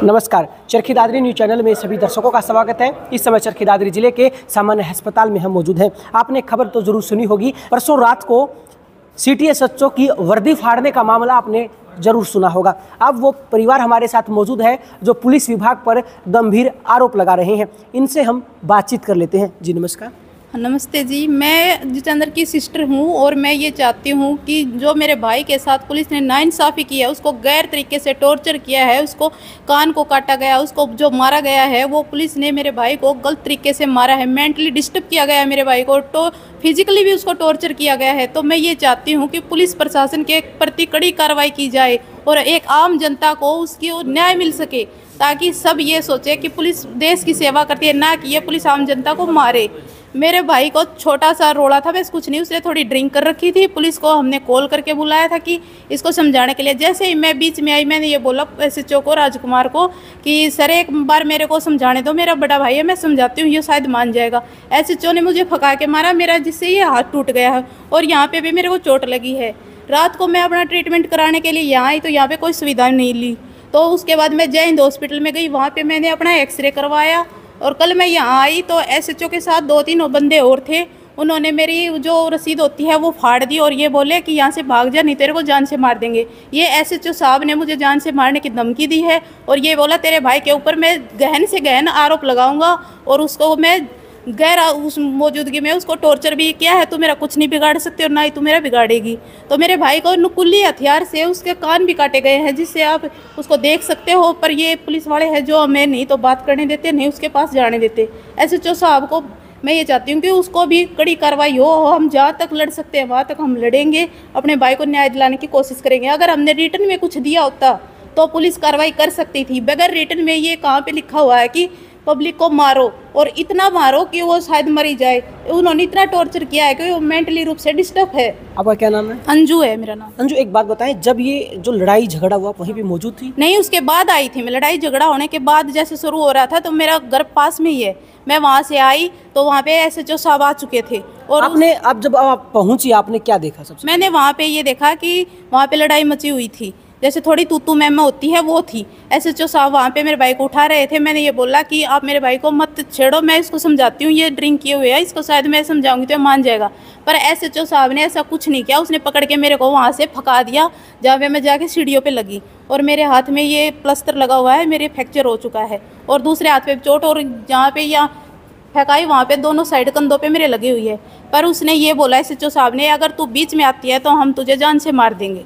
नमस्कार, Charkhi Dadri news channel में सभी दर्शकों का स्वागत है। इस समय चरखी दादरी जिले के सामान्य अस्पताल में हम मौजूद हैं। आपने खबर तो जरूर सुनी होगी, परसों रात को CTSHO की वर्दी फाड़ने का मामला आपने जरूर सुना होगा। अब वो परिवार हमारे साथ मौजूद है जो पुलिस विभाग पर गंभीर आरोप लगा रहे हैं। इनसे हम बातचीत कर लेते हैं। जी नमस्कार। नमस्ते जी, मैं जितेंद्र की सिस्टर हूँ और मैं ये चाहती हूँ कि जो मेरे भाई के साथ पुलिस ने नाइंसाफ़ी की है, उसको गैर तरीके से टॉर्चर किया है, उसको कान को काटा गया, उसको जो मारा गया है वो पुलिस ने मेरे भाई को गलत तरीके से मारा है, मेंटली डिस्टर्ब किया गया है मेरे भाई को, तो फिजिकली भी उसको टॉर्चर किया गया है। तो मैं ये चाहती हूँ कि पुलिस प्रशासन के प्रति कड़ी कार्रवाई की जाए और एक आम जनता को उसकी न्याय मिल सके, ताकि सब ये सोचे कि पुलिस देश की सेवा करती है, ना कि ये पुलिस आम जनता को मारे। मेरे भाई को छोटा सा रोड़ा था, बस कुछ नहीं, उसने थोड़ी ड्रिंक कर रखी थी। पुलिस को हमने कॉल करके बुलाया था कि इसको समझाने के लिए। जैसे ही मैं बीच में आई, मैंने ये बोला SHO को, राजकुमार को, कि सर एक बार मेरे को समझाने दो, मेरा बड़ा भाई है, मैं समझाती हूँ, ये शायद मान जाएगा। SHO ने मुझे फंका के मारा मेरा, जिससे ये हाथ टूट गया है और यहाँ पे भी मेरे को चोट लगी है। रात को मैं अपना ट्रीटमेंट कराने के लिए यहाँ आई तो यहाँ पे कोई सुविधा नहीं ली। तो उसके बाद मैं जय हिंद हॉस्पिटल में गई, वहाँ पे मैंने अपना एक्सरे करवाया और कल मैं यहाँ आई तो SHO के साथ 2-3 बंदे और थे। उन्होंने मेरी जो रसीद होती है वो फाड़ दी और ये बोले कि यहाँ से भाग जा, नहीं तेरे को जान से मार देंगे। ये SHO साहब ने मुझे जान से मारने की धमकी दी है और ये बोला तेरे भाई के ऊपर मैं गहन से गहन आरोप लगाऊंगा और उसको मैं गैर उस मौजूदगी में उसको टॉर्चर भी किया है। तो मेरा कुछ नहीं बिगाड़ सकते और ना ही तू मेरा बिगाड़ेगी। तो मेरे भाई को नुकुली हथियार से उसके कान भी काटे गए हैं, जिससे आप उसको देख सकते हो। पर ये पुलिस वाले हैं जो हमें नहीं तो बात करने देते, नहीं उसके पास जाने देते। SHO साहब को मैं ये चाहती हूँ कि उसको भी कड़ी कार्रवाई हो। हम जहाँ तक लड़ सकते हैं वहाँ तक हम लड़ेंगे, अपने भाई को न्याय दिलाने की कोशिश करेंगे। अगर हमने रिटर्न में कुछ दिया होता तो पुलिस कार्रवाई कर सकती थी। बगैर रिटर्न में ये कहाँ पे लिखा हुआ है कि पब्लिक को मारो और इतना मारो कि वो शायद मरी जाए। उन्होंने इतना टॉर्चर किया है कि वो मेंटली रूप से डिस्टर्ब है। आपका क्या नाम है? अंजू है मेरा नाम। अंजू, एक बात बताएं, जब ये जो लड़ाई झगड़ा हुआ वहीं पे मौजूद थी? नहीं, उसके बाद आई थी मैं। लड़ाई झगड़ा होने के बाद जैसे शुरू हो रहा था तो मेरा घर पास में ही है, मैं वहाँ से आई तो वहाँ पे SHO साहब आ चुके थे। और आपने अब जब आप पहुंची आपने क्या देखा? सबसे मैंने वहाँ पे ये देखा कि वहाँ पे लड़ाई मची हुई थी, जैसे थोड़ी तू मैम होती है वो थी। SHO साहब वहाँ पे मेरे भाई को उठा रहे थे। मैंने ये बोला कि आप मेरे भाई को मत छेड़ो, मैं इसको समझाती हूँ, ये ड्रिंक किए हुए है, इसको शायद मैं समझाऊंगी तो मान जाएगा। पर SHO साहब ने ऐसा कुछ नहीं किया। उसने पकड़ के मेरे को वहाँ से फंका दिया, जहाँ पे मैं जाके सीढ़ियों पे लगी और मेरे हाथ में ये प्लास्टर लगा हुआ है, मेरे फ्रैक्चर हो चुका है और दूसरे हाथ पे चोट, और जहाँ पे या फेंकाई वहाँ पे दोनों साइड कंधों पे मेरे लगी हुई है। पर उसने ये बोला SHO साहब ने, अगर तू बीच में आती है तो हम तुझे जान से मार देंगे।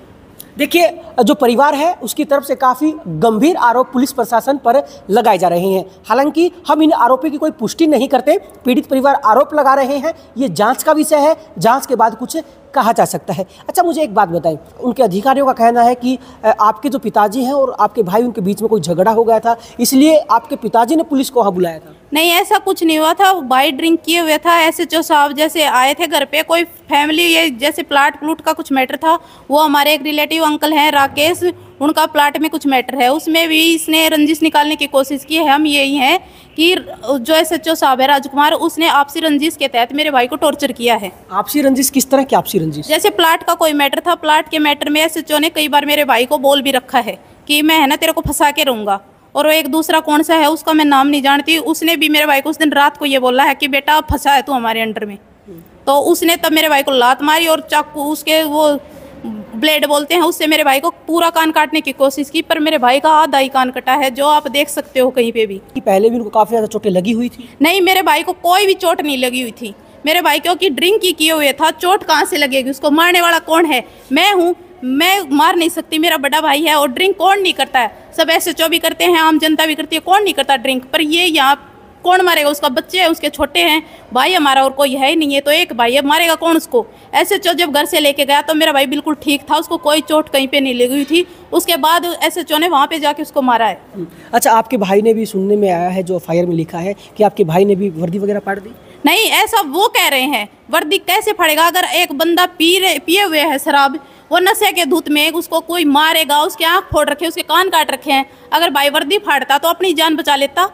देखिए, जो परिवार है उसकी तरफ से काफ़ी गंभीर आरोप पुलिस प्रशासन पर लगाए जा रहे हैं। हालांकि हम इन आरोपों की कोई पुष्टि नहीं करते। पीड़ित परिवार आरोप लगा रहे हैं, ये जांच का विषय है, जांच के बाद कुछ कहा जा सकता है। अच्छा, मुझे एक बात बताएं, उनके अधिकारियों का कहना है कि आपके जो पिताजी हैं और आपके भाई, उनके बीच में कोई झगड़ा हो गया था, इसलिए आपके पिताजी ने पुलिस को वहाँ बुलाया था। नहीं, ऐसा कुछ नहीं हुआ था। भाई ड्रिंक किए हुए था। SHO साहब जैसे आए थे घर पे, कोई फैमिली, ये जैसे प्लाट प्लूट का कुछ मैटर था। वो हमारे एक रिलेटिव अंकल हैं राकेश, उनका प्लाट में कुछ मैटर है, उसमें भी इसने रंजिश निकालने की कोशिश की है। हम यही हैं कि जो SHO साहब है राजकुमार, उसने आपसी रंजिश के तहत मेरे भाई को टॉर्चर किया है। आपसी रंजिश किस तरह की आपसी रंजिश? जैसे प्लाट का कोई मैटर था, प्लाट के मैटर में SHO ने कई बार मेरे भाई को बोल भी रखा है कि मैं है ना तेरे को फंसा के रहूँगा। और वो एक दूसरा कौन सा है उसका मैं नाम नहीं जानती, उसने भी मेरे भाई को उस दिन रात को ये बोला है कि बेटा फंसा है तू हमारे अंडर में। तो उसने तब मेरे भाई को लात मारी और चाकू, उसके वो ब्लेड बोलते हैं, उससे मेरे भाई को पूरा कान काटने की कोशिश की। पर मेरे भाई का आधा ही कान कटा है, जो आप देख सकते हो कहीं पे भी। पहले भी उनको काफ़ी ज़्यादा चोटें लगी हुई थी? नहीं, मेरे भाई को कोई भी चोट नहीं लगी हुई थी। मेरे भाई क्योंकि ड्रिंक ही किए हुए था, चोट कहाँ से लगेगी उसको? मारने वाला कौन है? मैं हूँ, मैं मार नहीं सकती, मेरा बड़ा भाई है। और ड्रिंक कौन नहीं करता है? सब SHO भी करते हैं, आम जनता भी करती है, कौन नहीं करता ड्रिंक? पर ये यहाँ कौन मारेगा? उसका बच्चे हैं, उसके छोटे हैं, भाई हमारा और कोई है ही नहीं है, तो एक भाई है, मारेगा कौन उसको? SHO जब घर से लेके गया तो मेरा भाई बिल्कुल ठीक था, उसको कोई चोट कहीं पे नहीं लगी हुई थी। उसके बाद SHO ने वहाँ पे जाके उसको मारा है। अच्छा, आपके भाई ने भी, सुनने में आया है, जो FIR में लिखा है कि आपके भाई ने भी वर्दी वगैरह फाड़ दी? नहीं, ऐसा वो कह रहे हैं। वर्दी कैसे फाड़ेगा? अगर एक बंदा पिए हुए है शराब, वो नशे के धुत में, उसको कोई मारेगा, उसके आँख फोड़ रखे, उसके कान काट रखे हैं, अगर भाई वर्दी फाड़ता तो अपनी जान बचा लेता।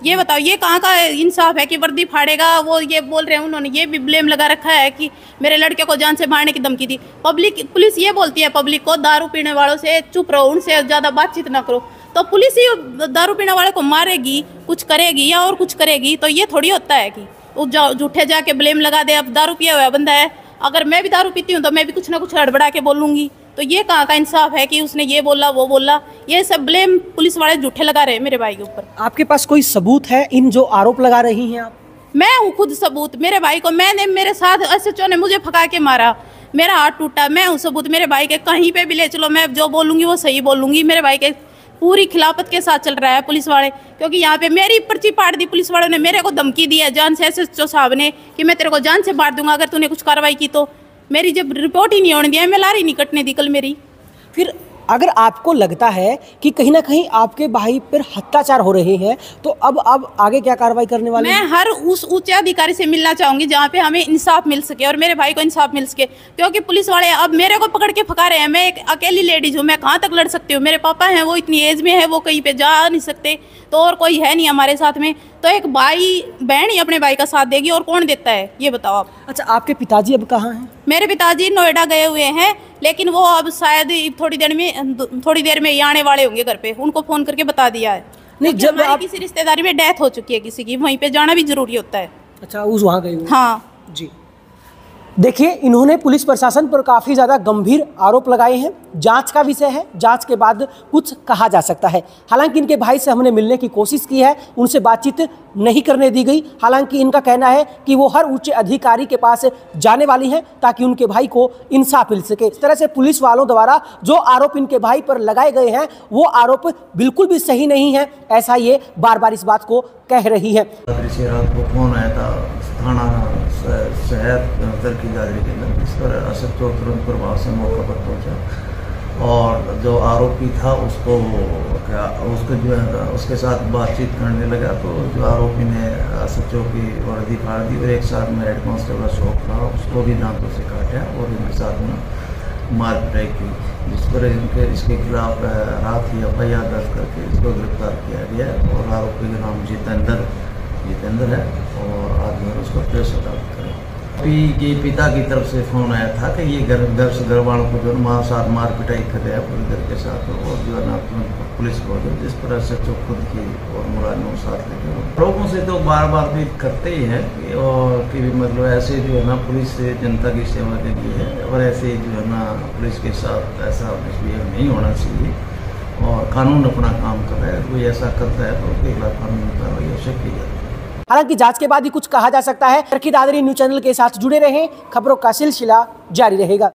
ये बताओ, ये कहाँ का इंसाफ है कि वर्दी फाड़ेगा? वो ये बोल रहे हैं, उन्होंने ये भी ब्लेम लगा रखा है कि मेरे लड़के को जान से मारने की धमकी दी। पुलिस ये बोलती है पब्लिक को, दारू पीने वालों से चुप रहो, उनसे ज़्यादा बातचीत ना करो। तो पुलिस ही दारू पीने वाले को मारेगी, कुछ करेगी या और कुछ करेगी, तो ये थोड़ी होता है कि वो झूठे जाके ब्लेम लगा दे। अब दारू पिया हुआ बंदा है, अगर मैं भी दारू पीती हूँ तो मैं भी कुछ ना कुछ हड़बड़ा के बोलूँगी, तो ये कहाँ का इंसाफ है कि उसने ये बोला वो बोला। ये सब ब्लेम पुलिस वाले झूठे लगा रहे हैं मेरे भाई के ऊपर। आपके पास कोई सबूत है इन जो आरोप लगा रही हैं आप? मैं हूँ खुद सबूत। मेरे भाई को मैंने, मेरे साथ SHO ने मुझे फंका के मारा, मेरा हाथ टूटा, मैं हूँ सबूत। मेरे भाई के कहीं पे भी ले चलो, मैं जो बोलूँगी वो सही बोलूँगी। मेरे भाई के पूरी खिलाफत के साथ चल रहा है पुलिस वाले, क्योंकि यहाँ पे मेरी पर्ची पाट दी पुलिस वालों ने, मेरे को धमकी दी है जान से SHO साहब ने कि मैं तेरे को जान से मार दूंगा अगर तूने कुछ कार्रवाई की तो। मेरी जब रिपोर्ट ही नहीं होने दिया, मैं लारी नहीं कटने दी कल मेरी। फिर अगर आपको लगता है कि कहीं ना कहीं आपके भाई पर अत्याचार हो रहे हैं, तो अब आगे क्या कार्रवाई करने वाले हैं? मैं हर उस उच्च अधिकारी से मिलना चाहूंगी जहाँ पे हमें इंसाफ मिल सके और मेरे भाई को इंसाफ मिल सके, क्योंकि पुलिस वाले अब मेरे को पकड़ के फंका रहे हैं। मैं एक अकेली लेडीज हूँ, मैं कहाँ तक लड़ सकती हूँ? मेरे पापा हैं, वो इतनी एज में है, वो कहीं पे जा नहीं सकते, तो और कोई है नहीं हमारे साथ में, तो एक भाई बहन ही अपने भाई का साथ देगी और कौन देता है ये बताओ आप। अच्छा, आपके पिताजी अब कहाँ हैं? मेरे पिताजी नोएडा गए हुए हैं, लेकिन वो अब शायद थोड़ी देर में ही आने वाले होंगे घर पे। उनको फोन करके बता दिया है। नहीं, जब आप किसी रिश्तेदारी में डेथ हो चुकी है किसी की, वहीं पे जाना भी जरूरी होता है। अच्छा, उस वहाँ गए हुए? हाँ जी। देखिए, इन्होंने पुलिस प्रशासन पर काफ़ी ज़्यादा गंभीर आरोप लगाए हैं। जांच का विषय है, जांच के बाद कुछ कहा जा सकता है। हालांकि इनके भाई से हमने मिलने की कोशिश की है, उनसे बातचीत नहीं करने दी गई। हालांकि इनका कहना है कि वो हर उच्च अधिकारी के पास जाने वाली हैं ताकि उनके भाई को इंसाफ मिल सके। इस तरह से पुलिस वालों द्वारा जो आरोप इनके भाई पर लगाए गए हैं वो आरोप बिल्कुल भी सही नहीं है, ऐसा ये बार बार इस बात को कह रही है। रात को फोन आया था थाना शहर तरक्की गादरी के अंदर, इस पर SHO तुरंत प्रभाव से मौका पर पहुंचा और जो आरोपी था उसको जो है उसके साथ बातचीत करने लगा। तो जो आरोपी ने SHO की वर्दी फाड़ दी और एक साथ में हेड कांस्टेबल अशोक था, उसको भी दांतों से काटा और इनके साथ में मार पिटाई की, जिस पर इसके खिलाफ रात ही FIR दर्ज करके इसको गिरफ्तार किया गया और आरोपी का नाम जितेंद्र है और आज में उसको प्रेस अदालत करें। के पिता की तरफ से फ़ोन आया था कि ये घर वालों को जो साथ मार पिटाई कर रहा है पूरे घर के साथ, और जो है ना पुलिस को, जिस पर SHO खुद की और मुलाजिमों साथ लेकर लोगों से तो बार बार भी करते ही है कि मतलब ऐसे जो है ना पुलिस से जनता की सेवा के लिए है और ऐसे जो है ना पुलिस के साथ ऐसा मिसबिहेव नहीं होना चाहिए और कानून अपना काम कर रहा है। कोई ऐसा करता है तो उसके खिलाफ कानूनी कार्रवाई अवश्य की जाती है। हालांकि जांच के बाद ही कुछ कहा जा सकता है। तरक्की दादरी न्यूज़ चैनल के साथ जुड़े रहें, खबरों का सिलसिला जारी रहेगा।